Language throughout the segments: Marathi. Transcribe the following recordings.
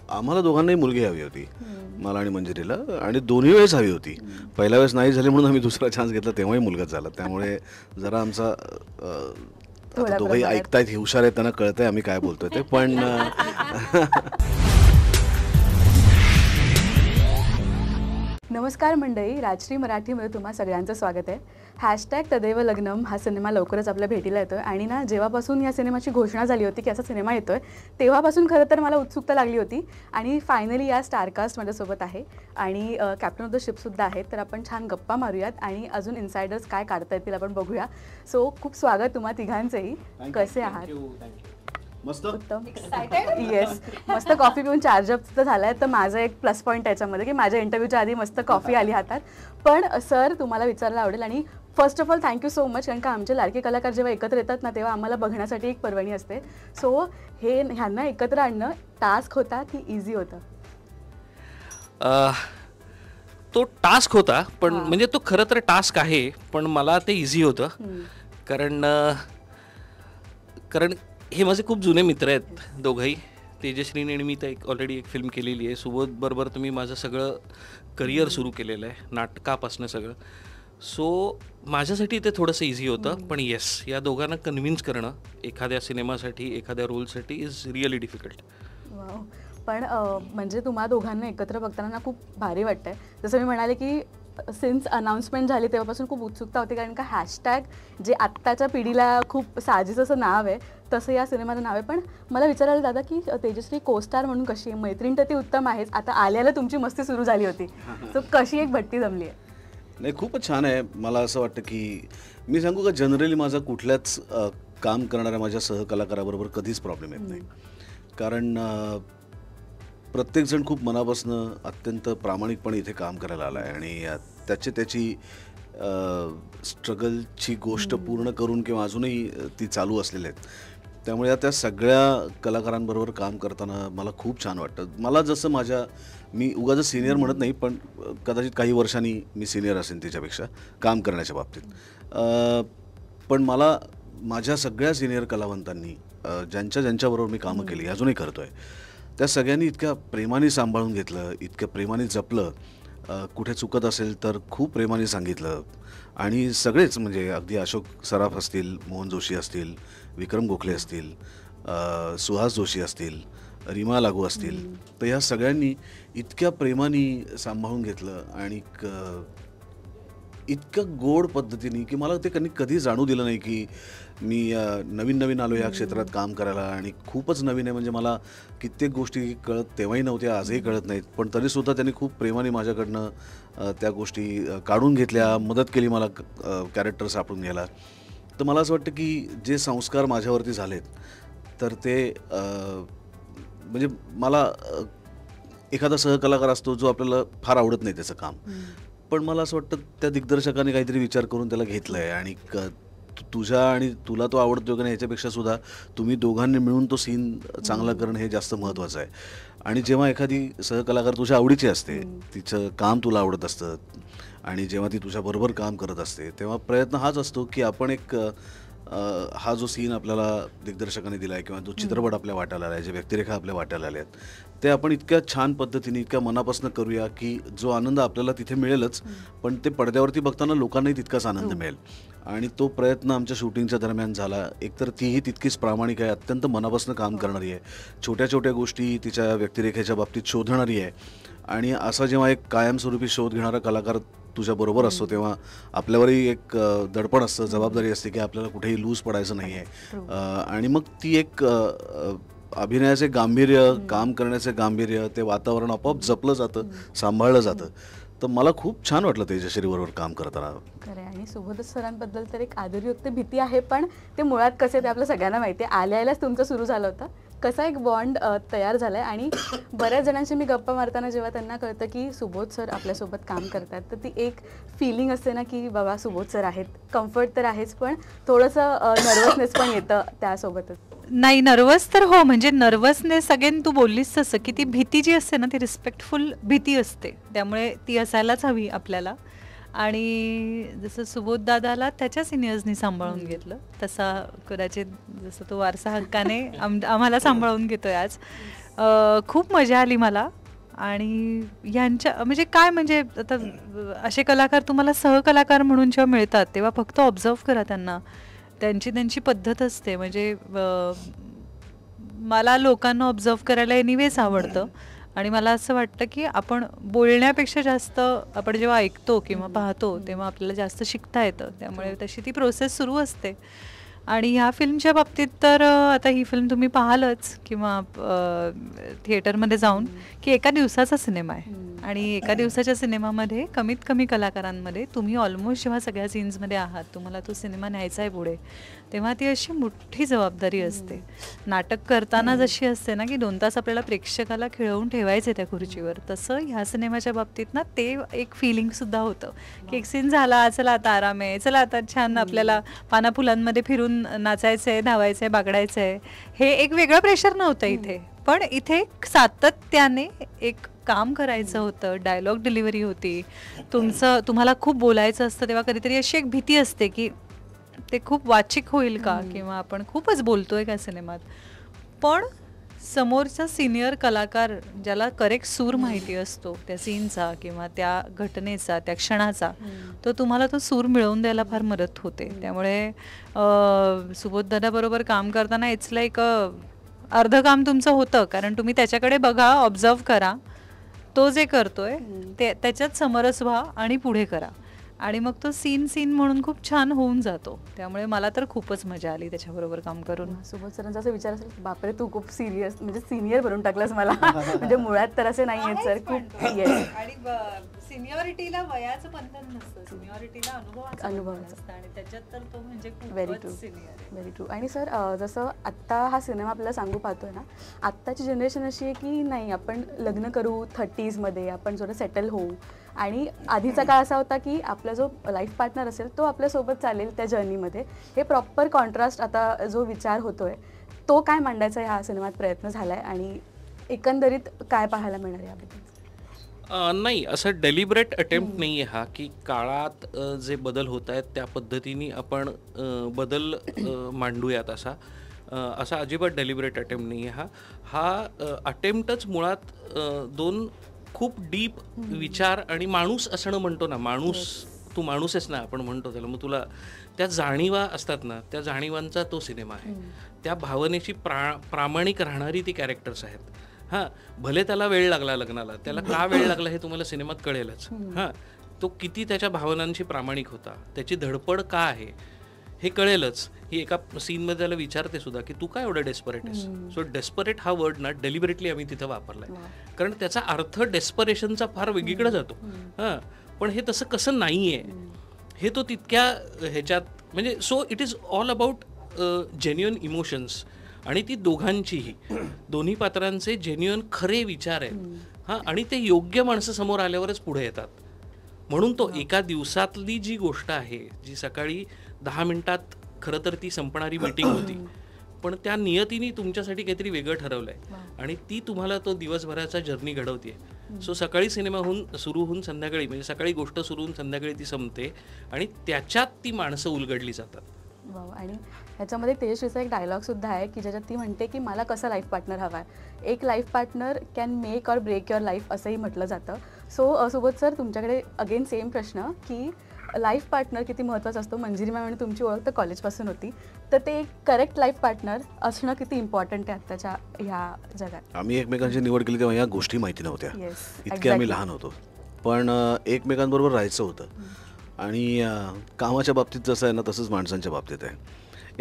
आम्हाला दोघांनाही मुलगी हवी होती, मला आणि मंजिरीला, आणि दोन्ही वेळेस हवी होती. पहिल्या वेळेस नाही झाली म्हणून आम्ही दुसरा चान्स घेतला, तेव्हाही मुलगाच झाला. त्यामुळे जरा आमचा आता दोघंही ऐकतायत, हुशार आहेत, त्यांना कळतंय आम्ही काय बोलतोय ते. पण नमस्कार मंडळी, राजश्री मराठीमध्ये तुम्हा सगळ्यांचं स्वागत आहे. हॅशटॅग तदैव लग्नम हा सिनेमा लवकरच आपल्या भेटीला येतो आहे. आणि ना, जेव्हापासून या सिनेमाची घोषणा झाली होती की असा सिनेमा येतो आहे, तेव्हापासून खरं तर मला उत्सुकता लागली होती. आणि फायनली या स्टारकास्ट माझ्यासोबत आहे आणि कॅप्टन ऑफ द शिपसुद्धा आहेत. तर आपण छान गप्पा मारूयात आणि अजून इन्सायडर्स काय काढता येतील आपण बघूया. सो खूप स्वागत तुम्हा तिघांचंही. कसे आहात? मस्त, उत्तम, येस. मस्त कॉफी पिऊन चार्जअप तर झाला आहे. तर माझं एक प्लस पॉईंट त्याच्यामध्ये की माझ्या इंटरव्ह्यूच्या आधी मस्त कॉफी आली हातात. पण सर, तुम्हाला विचारायला आवडेल, आणि first of all thank you so much, कारण का आमचे लाडके कलाकार जेव्हा एकत्र येतात ना, तेव्हा आम्हाला बघण्यासाठी एक पर्वणी असते. सो ह्यांना एकत्र आणणं टास्क होता की इझी होता? तो टास्क होता, पण म्हणजे तो खरं तर टास्क आहे, पण मला ते इझी होतं. कारण हे माझे खूप जुने मित्र आहेत दोघंही. तेजश्रीने आणि मी तर ऑलरेडी एक फिल्म केलेली आहे. सुबोध बरोबर तुम्ही माझं सगळं करिअर सुरू केलेलं आहे, नाटकापासनं सगळं. सो माझ्यासाठी ते थोडंसं इझी होतं. पण येस, या दोघांना कन्व्हिन्स करणं एखाद्या सिनेमासाठी, एखाद्या रोलसाठी इज रिअली डिफिकल्ट. वाव. पण म्हणजे तुम्हा दोघांना एकत्र बघताना खूप भारी वाटतंय. जसं मी म्हणाले की सिन्स अनाऊन्समेंट झाली तेव्हापासून खूप उत्सुकता होती, कारण का हॅशटॅग जे आत्ताच्या पिढीला खूप साजेसं असं नाव आहे, तसं या सिनेमाचं नाव आहे. पण मला विचारायला दादा की तेजश्री कोस्टार म्हणून कशी आहे? मैत्रीण तर ती उत्तम आहेच, आता आल्याला तुमची मस्ती सुरू झाली होती, सो कशी एक भट्टी जमली आहे? नाही, खूपच छान आहे. मला असं वाटतं की मी सांगू का, जनरली माझा कुठल्याच काम करणाऱ्या माझ्या सहकलाकाराबरोबर कधीच प्रॉब्लेम येत नाही. कारण प्रत्येकजण खूप मनापासून अत्यंत प्रामाणिकपणे इथे काम करायला आला आहे, आणि त्याची स्ट्रगलची गोष्ट पूर्ण करून किंवा अजूनही ती चालू असलेली आहेत. त्यामुळे त्या सगळ्या कलाकारांबरोबर काम करताना मला खूप छान वाटतं. मला जसं मी उगाच सिनियर म्हणत नाही, पण कदाचित काही वर्षांनी मी सिनियर असेन तिच्यापेक्षा काम करण्याच्या बाबतीत. पण मला माझ्या सगळ्या सिनियर कलावंतांनी ज्यांच्याबरोबर मी कामं केली, अजूनही करतो आहे, त्या सगळ्यांनी इतक्या प्रेमाने सांभाळून घेतलं, इतक्या प्रेमाने जपलं. कुठे चुकत असेल तर खूप प्रेमाने सांगितलं. आणि सगळेच, म्हणजे अगदी अशोक सराफ असतील, मोहन जोशी असतील, विक्रम गोखले असतील, सुहास जोशी असतील, रीमा लागू असतील, तर या सगळ्यांनी इतक्या प्रेमाने सांभाळून घेतलं आणि इतकं गोड पद्धतीने की मला ते कधी जाणू दिलं नाही की मी नवीन आलो या क्षेत्रात काम करायला, आणि खूपच नवीन आहे. म्हणजे मला कित्येक गोष्टी कळत तेव्हाही नव्हत्या, आजही कळत नाहीत, पण तरीसुद्धा त्यांनी खूप प्रेमाने माझ्याकडनं त्या गोष्टी काढून घेतल्या, मदत केली मला कॅरेक्टर सापडून घ्यायला. तर मला असं वाटतं की जे संस्कार माझ्यावरती झालेत, तर ते म्हणजे मला एखादा सहकलाकार असतो जो आपल्याला फार आवडत नाही त्याचं काम, पण मला असं वाटतं त्या दिग्दर्शकाने काहीतरी विचार करून त्याला घेतलं आहे, आणि तुझ्या आणि तुला तो आवडतो का नाही याच्यापेक्षा सुद्धा तुम्ही दोघांनी मिळून तो सीन चांगला करणं हे जास्त महत्त्वाचं आहे. आणि जेव्हा एखादी सहकलाकार तुझ्या आवडीची असते, तिचं काम तुला आवडत असतं, आणि जेव्हा ती तुझ्याबरोबर काम करत असते, तेव्हा प्रयत्न हाच असतो की आपण एक हा जो सीन आपल्याला दिग्दर्शकाने दिला आहे, किंवा जो चित्रपट आपल्या वाट्याला आला आहे, जे व्यक्तिरेखा आपल्या वाट्याला आल्या आहेत, ते आपण इतक्या छान पद्धतीने, इतक्या मनापासून करूया की जो आनंद आपल्याला तिथे मिळेलच, पण ते पडद्यावरती बघताना लोकांनाही तितकाच आनंद मिळेल. आणि तो प्रयत्न आमच्या शूटिंगच्या दरम्यान झाला. एकतर तीही तितकीच प्रामाणिक आहे, अत्यंत मनापासून काम करणारी आहे, छोट्या छोट्या गोष्टी तिच्या व्यक्तिरेखेच्या बाबतीत शोधणारी आहे. आणि असा जेव्हा एक कायमस्वरूपी शोध घेणारा कलाकार तुझ्याबरोबर असतो, तेव्हा आपल्यावरही एक दडपण असतं, जबाबदारी असते की आपल्याला कुठेही लूज पडायचं नाही आहे. आणि मग ती एक अभिनयाचे गांभीर्य, काम करण्याचे गांभीर्य, ते वातावरण आपोआप जपलं जातं, सांभाळलं जातं. तर मला खूप छान वाटलं तेजश्रीबरोबर काम करताना. खरं. आणि सुबोध सरांबद्दल तर एक आदरयुक्त भीती आहे, पण ते मुळात कसे ते आपल्या सगळ्यांना माहिती आहे. आल्यालाच तुमचं सुरू झालं होतं. कसा एक बॉन्ड तयार झाला आहे. आणि बऱ्याच जणांशी मी गप्पा मारताना जेव्हा त्यांना कळतं की सुबोध सर आपल्यासोबत काम करतात, तर ती एक फिलिंग असते ना की बाबा सुबोध सर आहेत. कम्फर्ट तर आहेच, पण थोडंसं नर्वसनेस पण येतं त्यासोबतच. नाही, नर्वस तर हो, म्हणजे नर्वसनेस अगेन तू बोललीस तसं की ती भीती जी असते ना, ती रिस्पेक्टफुल भीती असते, त्यामुळे ती असायलाच हवी आपल्याला. आणि जसं सुबोध दादाला त्याच्या सिनियर्सनी सांभाळून घेतलं, तसा कदाचित जसं तो वारसा हक्काने आम्हाला सांभाळून घेतोय आज. खूप मजा आली मला. आणि यांच्या म्हणजे काय म्हणजे आता असे कलाकार तुम्हाला सहकलाकार म्हणून जेव्हा मिळतात तेव्हा फक्त ऑब्झर्व करा त्यांना. त्यांची त्यांची पद्धत असते. म्हणजे मला लोकांना ऑब्झर्व करायला एनिवेज आवडतं आणि मला असं वाटतं की आपण बोलण्यापेक्षा जास्त आपण जेव्हा ऐकतो किंवा पाहतो तेव्हा आपल्याला जास्त शिकता येतं. त्यामुळे तशी ती प्रोसेस सुरू असते. आणि ह्या फिल्मच्या बाबतीत तर आता ही फिल्म तुम्ही पाहालच किंवा थिएटरमध्ये जाऊन की एका दिवसाचा सिनेमा आहे. आणि एका दिवसाच्या सिनेमामध्ये कमीत कमी कलाकारांमध्ये तुम्ही ऑलमोस्ट जेव्हा सगळ्या सीन्समध्ये आहात, तुम्हाला तो सिनेमा न्यायचा आहे पुढे, तेव्हा ती अशी मोठी जबाबदारी असते. नाटक करताना जशी असते ना की 2 तास आपल्याला प्रेक्षकाला खिळवून ठेवायचे त्या खुर्चीवर, तसं ह्या सिनेमाच्या बाबतीत ना ते एक फिलिंगसुद्धा होतं की एक सीन झाला, चला आता आराम आहे, चला आता छान आपल्याला पानाफुलांमध्ये फिरून नाचायचं आहे, धावायचं आहे, बागडायचं आहे. हे एक वेगळं प्रेशर नव्हतं इथे. पण इथे सातत्याने एक काम करायचं होतं, डायलॉग डिलिव्हरी होती, तुम्हाला खूप बोलायचं असतं, तेव्हा कधीतरी अशी एक भीती असते की ते खूप वाचिक होईल का किंवा आपण खूपच बोलतोय का सिनेमात. पण समोरचा सिनियर कलाकार ज्याला करेक्ट सूर माहिती असतो त्या सीनचा किंवा त्या घटनेचा, त्या क्षणाचा, तो तुम्हाला तो सूर मिळवून द्यायला फार मदत होते. त्यामुळे सुबोध बरोबर काम करताना इट्स लाईक अर्ध काम तुमचं होतं, कारण तुम्ही त्याच्याकडे बघा, ऑब्झर्व करा, तो जे करतोय ते त्याच्यात समरस व्हा आणि पुढे करा. आणि मग तो सीन म्हणून खूप छान होऊन जातो. त्यामुळे मला तर खूपच मजा आली त्याच्याबरोबर काम करून. सुबोध सरांचा असं विचार असेल, बापरे तू खूप सिरियस म्हणजे सिनियर बनवून टाकलंस मला. म्हणजे मुळात तर असे नाही आहेत सर, खूप. आणि सिनियरिटीला वयाचं बंधन नसतं, सिनियरिटीला अनुभवाचं असतं आणि त्याच्यात तर तो म्हणजे व्हेरी ट्रू. आणि सर जसं आत्ता हा सिनेमा आपल्याला सांगू पाहतोय ना, आत्ताची जनरेशन अशी आहे की नाही आपण लग्न करू 30sमध्ये, आपण थोडं सेटल होऊ. आणि आधीचा काळ असा होता की आपला जो लाईफ पार्टनर असेल तो आपल्यासोबत चालेल त्या जर्नीमध्ये. हे प्रॉपर कॉन्ट्रास्ट आता जो विचार होतोय तो काय मांडायचा ह्या सिनेमात प्रयत्न झाला आहे आणि एकंदरीत काय पाहायला मिळणार याबद्दल? नाही, असं डेलिब्रेट अटेम्प्ट नाही आहे हा की काळात जे बदल होत आहेत त्या पद्धतीने आपण बदल मांडूयात असा अजिबात डेलिब्रेट अटेम्प्ट नाही आहे हा अटेम्प्टच मुळात 2 खूप डीप विचार आणि माणूस असणं म्हणतो ना, तू माणूस आहेस ना आपण म्हणतो त्याला, मग तुला त्या जाणीवा असतात ना, त्या जाणीवांचा तो सिनेमा आहे. त्या भावनेची प्रामाणिक राहणारी ती कॅरेक्टर्स आहेत. हां, भले त्याला वेळ लागला लग्नाला, त्याला का वेळ लागला हे तुम्हाला सिनेमात कळेलच. हां, तो किती त्याच्या भावनांशी प्रामाणिक होता, त्याची धडपड का आहे हे कळेलच. ही एका सीनमध्ये त्याला विचारते सुद्धा की तू काय एवढं डेस्परेट आहेस. सो डेस्परेट हा वर्ड ना डेलिबरेटली आम्ही तिथं वापरलाय, कारण त्याचा अर्थ डेस्परेशनचा फार वेगळीकडे जातो. हां, पण हे तसं कसं नाही आहे हे तो तितक्या ह्याच्यात म्हणजे so it is all about genuine emotions. आणि ती दोघांचीही, दोन्ही पात्रांचे जेन्युइन खरे विचार आहेत. हां, आणि ते योग्य माणसं समोर आल्यावरच पुढे येतात. म्हणून तो एका दिवसातली जी गोष्ट आहे, जी सकाळी 10 मिनिटात खरं तर ती संपणारी मीटिंग होती, पण त्या नियतीने तुमच्यासाठी काहीतरी वेगळं ठरवलंय आणि ती तुम्हाला तो दिवसभराचा जर्नी घडवते. सो सकाळी सिनेमा सुरू होऊन संध्याकाळी, म्हणजे सकाळी गोष्ट सुरू होऊन संध्याकाळी ती संपते आणि त्याच्यात ती माणसं उलगडली जातात. वाव. आणि ह्याच्यामध्ये तेजश्रीचा एक डायलॉगसुद्धा आहे की ज्याच्यात ती म्हणते की मला कसा लाईफ पार्टनर हवा आहे. एक life partner can make or break your life असंही म्हटलं जातं. सो सुबोध सर तुमच्याकडे अगेन सेम प्रश्न की लाईफ पार्टनर किती महत्त्वाचा असतो. मंजिरी मॅम आणि तुमची ओळख तर कॉलेजपासून होती, तर ते एक करेक्ट लाईफ पार्टनर असणं किती इम्पॉर्टंट आहे आत्ताच्या ह्या जगात? आम्ही एकमेकांची निवड केली तेव्हा या गोष्टी माहिती नव्हत्या. इतके आम्ही लहान होतो, पण एकमेकांबरोबर राहायचं होतं. आणि कामाच्या बाबतीत जसं आहे ना तसंच माणसांच्या बाबतीत आहे.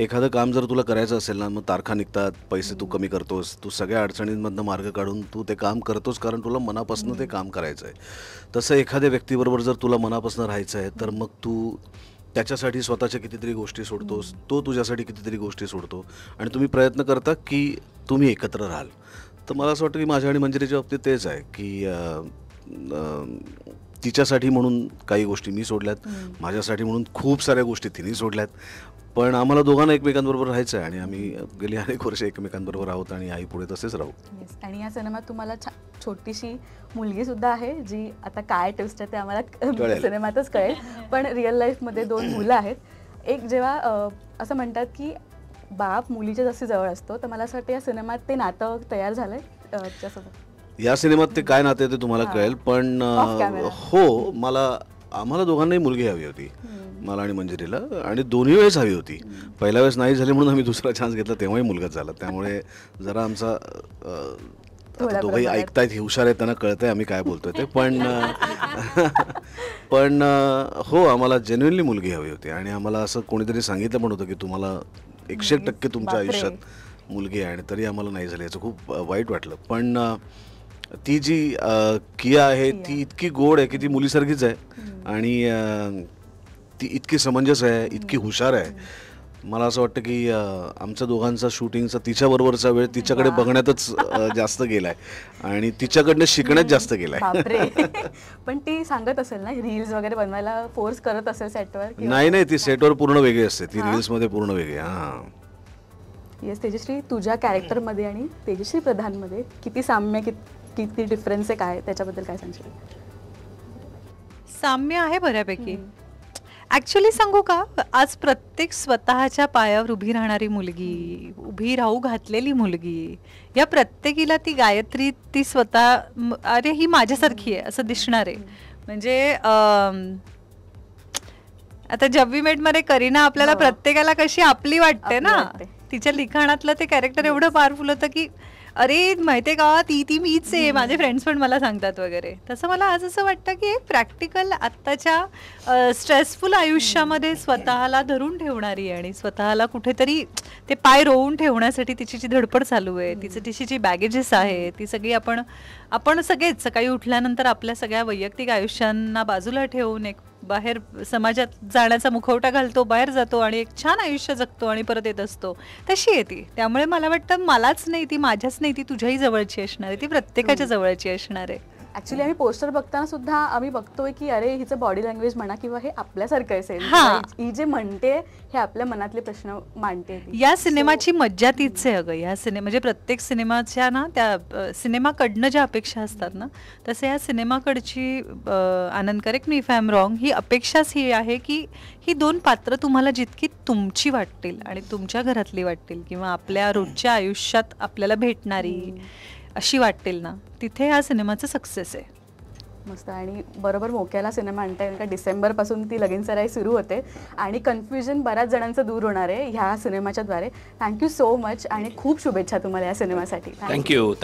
एखादं काम जर तुला करायचं असेल ना, मग तारखा निघतात, पैसे तू कमी करतोस, तू सगळ्या अडचणींमधनं मार्ग काढून तू ते काम करतोस कारण तुला मनापासून ते काम करायचं आहे. तसं एखाद्या व्यक्तीबरोबर जर तुला मनापासून राहायचं आहे तर मग तू त्याच्यासाठी स्वतःच्या कितीतरी गोष्टी सोडतोस, तो तुझ्यासाठी कितीतरी गोष्टी सोडतो आणि तुम्ही प्रयत्न करता की तुम्ही एकत्र राहाल. तर मला असं वाटतं की माझ्या आणि मंजिरीच्या बाबतीत तेच आहे की तिच्यासाठी म्हणून काही गोष्टी मी सोडल्यात, माझ्यासाठी म्हणून खूप साऱ्या गोष्टी तिने सोडल्यात. पण आम्हाला दोघांना एकमेकांबरोबर राहायचं आहे आणि आम्ही गेली अनेक वर्ष एकमेकांबरोबर आहोत आणि आई पुढे तसेच राहू. आणि या सिनेमात तुम्हाला छोटीशी मुलगी सुद्धा आहे जी आता काय ट्विस्ट आहे ते आम्हाला सिनेमातच कळेल, पण रिअल लाईफमध्ये 2 मुलं आहेत. एक जेव्हा असं म्हणतात की बाप मुलीच्या जशी जवळ असतो, तर मला असं वाटतं या सिनेमात ते नातं तयार झालंय. त्याच्यासोबत? या सिनेमात ते काय नाते ते तुम्हाला कळेल, पण Off camera. हो, आम्हाला दोघांनाही मुलगी हवी होती, मला आणि मंजिरीला, आणि दोन्ही वेळेस हवी होती. पहिल्या वेळेस नाही झाली म्हणून आम्ही दुसरा चान्स घेतला, तेव्हाही मुलगाच झाला. त्यामुळे जरा आमचा आता दोघंही ऐकतायत, हे हुशार आहेत, त्यांना कळतंय आम्ही काय बोलतोय ते, पण हो, आम्हाला जेन्युइनली मुलगी हवी होती. आणि आम्हाला असं कोणीतरी सांगितलं पण होतं की तुम्हाला 100% तुमच्या आयुष्यात मुलगी आहे, आणि तरी आम्हाला नाही झाली. याचं खूप वाईट वाटलं. पण ती जी किया आहे ती इतकी गोड आहे की ती मुलीसारखीच आहे, आणि ती इतकी समंजस आहे, इतकी हुशार आहे. मला असं वाटतं की आमच्या दोघांचा शूटिंगचा तिच्याबरोबरचा वेळ तिच्याकडे बघण्यातच जास्त गेलाय, आणि तिच्याकडनं शिकण्यात जास्त गेलाय. बापरे. पण ती सांगत असेल ना, रील्स वगैरे बनवायला फोर्स करत असेल सेटवर? नाही, ती सेटवर पूर्ण वेगळी असते, ती रील्समध्ये पूर्ण वेगळी. हां, येस. तेजश्री, तुझ्या कॅरेक्टरमध्ये आणि तेजश्री प्रधानमध्ये किती साम्य, किती डिफरन्स आहे, काय त्याच्याबद्दल काय सांगशील? साम्य आहे बऱ्यापैकी. ॲक्च्युली सांगू का, आज प्रत्येक स्वतःच्या पायावर उभी राहणारी मुलगी, उभी राहू घातलेली मुलगी, या प्रत्येकीला ती गायत्री, ती स्वतः अरे ही माझ्यासारखी आहे असं दिसणार आहे. म्हणजे आता जब वी मेट मध्ये करीना आपल्याला प्रत्येकाला कशी आपली वाटते ना, तिच्या लिखाणातलं ते कॅरेक्टर एवढं पावरफुल होतं की अरे माहितीये का, ती मीच आहे, माझे फ्रेंड्स पण मला सांगतात वगैरे. तसं मला आज असं वाटतं की एक प्रॅक्टिकल आत्ताच्या स्ट्रेसफुल आयुष्यामध्ये स्वतःला धरून ठेवणारी आणि स्वतःला कुठेतरी ते पाय रोवून ठेवण्यासाठी तिची जी धडपड चालू आहे, तिची जी बॅगेजेस आहे, ती सगळी आपण सगळेच सकाळी उठल्यानंतर आपल्या सगळ्या वैयक्तिक आयुष्यांना बाजूला ठेवून एक बाहेर समाजात जाण्याचा मुखवटा घालतो, बाहेर जातो आणि एक छान आयुष्य जगतो आणि परत येत असतो, तशी आहे ती. त्यामुळे मला वाटतं मलाच नाही, ती माझ्याच नाही, ती तुझ्याही जवळची असणार आहे, ती प्रत्येकाच्या जवळची असणार आहे. ऍक्च्युली आम्ही पोस्टर बघताना सुद्धा आम्ही बघतोय की अरे हिचं बॉडी लँग्वेज म्हणा किंवा हे आपल्यासारखं असेल, ही जे म्हणते हे आपल्या मनातले प्रश्न मांडते. या सिनेमाची मज्जा तीच आहे अगं. या म्हणजे प्रत्येक सिनेमाच्या ना, त्या सिनेमाकडनं ज्या अपेक्षा असतात ना, तसं या सिनेमाकडची Anand, correct me if I am wrong, ही अपेक्षाच ही आहे की ही दोन पात्र तुम्हाला जितकी तुमची वाटतील आणि तुमच्या घरातली वाटतील किंवा आपल्या रोजच्या आयुष्यात आपल्याला भेटणारी अशी वाटतील ना, तिथे हा सिनेमाचा सक्सेस आहे. मस्त. आणि बरोबर मोक्याला सिनेमा आणताय, कारण का डिसेंबरपासून ती लगीन सराई सुरू होते आणि कन्फ्युजन बऱ्याच जणांचं दूर होणार आहे ह्या सिनेमाच्या द्वारे. थँक्यू सो मच आणि खूप शुभेच्छा तुम्हाला या सिनेमासाठी. थँक्यू.